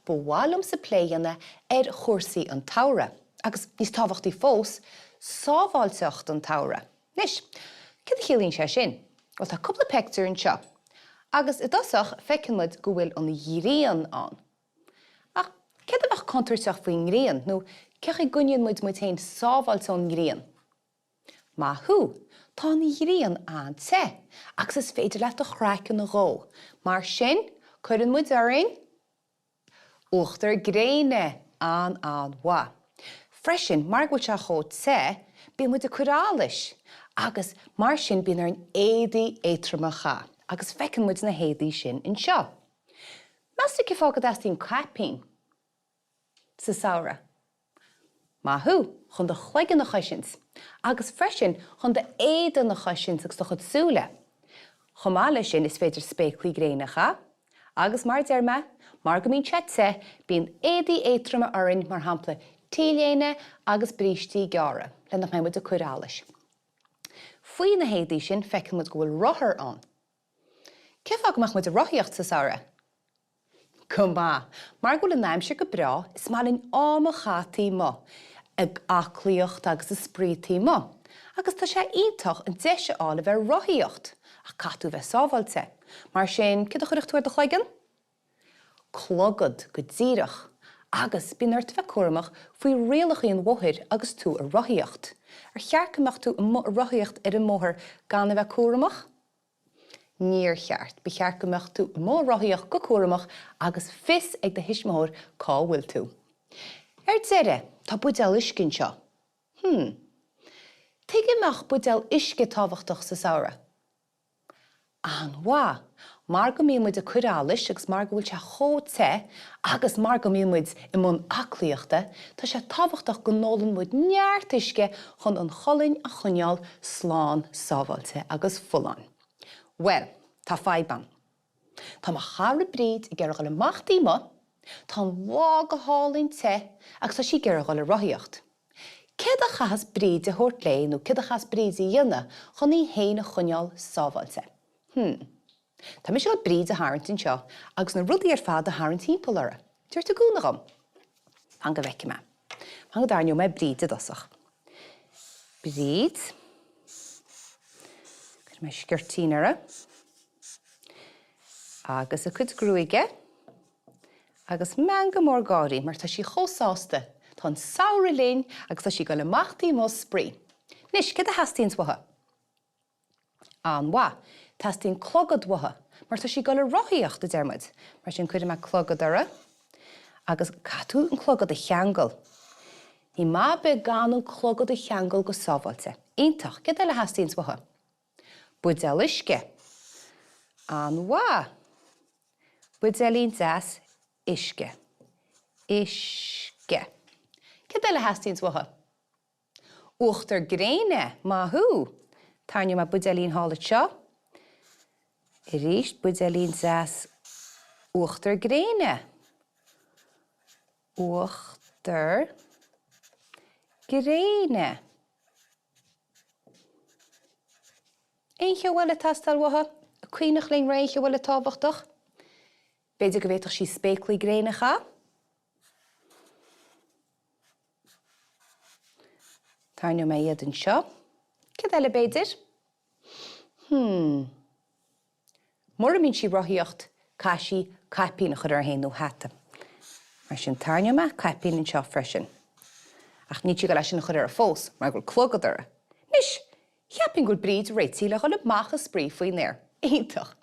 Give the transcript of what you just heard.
Ba bhálum sa pléanna chórsaí an todhra, agus níos tábhachtaí fós sábháilteocht an todhra. Nis, cad a chiallaíonn sé sin? Well, tá cúpla pictiúr anseo, agus i dosach feicin muid go bhfuil an dhíríon an. Ach, cad a bheith contarteach faoin ngrian, nó ceach I gcoinneann muid tain sábháilte an ngrian? Maithú, tá na dhíríon an te, agus is féidir leat a chreiceann na ró. Mar sin, chuireann muid orainn Uachtar gréine an wa. Freisin, mar go se chó te, bí muid a curális, agus mar sin bín ar an éadaí étramacha, agus fecin muid na héadaí sin in seo. Measta ce fágad astín capín sa saora. Maithú, chun de chluigean na choisins, agus freisin chun de éada na choisins agus do chud súla. Chomála sin is féidir spéiclí gréinacha, agus mar dearma, mar go mín te, bín éadaí étrama orainn mar hampla tíléine agus brístí geara, le nach muid a curális. Faoi na héadaí sin feicin muid go bhfuil rothair an. Cef agamach muid a rothaíocht sa saora? Cumá, mar go le naimse go bra, is malinn ámachátí mo, ag aclaíocht agus a spríotí mo. Agus tá sé ítach an deise ála bheith rothaíocht, a catú bheith sábháilte. Mar sin, cad a chuireachtúir do chluigean? Clogad go ddíireach, agus bín airt bheith cuaramach faoi rialachaí an bmhothair agus tú a rothaíocht. Ar chearcamach tú a rothaíocht ar an mhothair gan a bheith cuaramach? Níor cheart, ba chearcamach tú a rothaíocht go cuaramach agus fis ag de hisismóir cá bhfuil tú. Ar deire, tá buidéal iscin seo. Tuigeamach buidéal isce tábhachtach sa saora. An wa, mar go míon muid a curális agus mar go bhfuil se chó te, agus mar go míon muid I mbun aclaíochta, tá sé tábhachtach go nólann muid neart isce chun an cholainn a chuneáil sláán sábháilte agus fullan. Well, tá faiban. Tá mar chara bríd I gcearr le machtaí mo, tá bhá go hálainn te, agus tá sí gcearr le rothaíocht. Cad a chas bríd a thuirt lé nó cad a chas bríd I dhéanamh chun í héana chuneáil sábháilte. Tá mis seo bríd a hairntin seo, agus na rudaí ar fad a hairntín polara. Dúirt a gúna gom. Pan go bheice me. Pan go darniú me bríd a dosach. Bríd. Gur me sgirtínara. Agus a chud grúige. Agus mean go mór gáirí, mar tá sí chósáasta. Tá an saoire léinn agus tá sí go le machtaí mó sprí. Nis, cad a hastíns watha? An wa. Tastín clogad watha, mar tá sí go le rothaíocht a dermid, mar sin cuidir me clogad ara, agus catú an clogad a cheangal. Ní má be ganú clogad a cheangal go sábháilte. Ítach, cad le hastíns watha? Buidéal isce. An wa. Buidélín deas isce. Isce. Cad le hastíns watha? Uachtar gréine, maithú. Tarniú me buidélín hála seo. I ríist buidélín deas uachtar gréine. Uachtar gréine. Éinche bhfuil tastal watha, a cuoinech líon réinche bhfuil tábhachtach. Beidir go bhfuiteach sí spéiclí gréinacha. Tarniú me iad an seo. Cad eile beidir? Mór mín sí rothaíocht caisí capín a chud ar héanú hata. Mar sin tarniú me capín an seo freisin. Ach ní go leis sin chud ar fós, mar gur clogad ara. Nis, cheapin gur bríd réití le chun mach a sprí faoin néir. Ítach.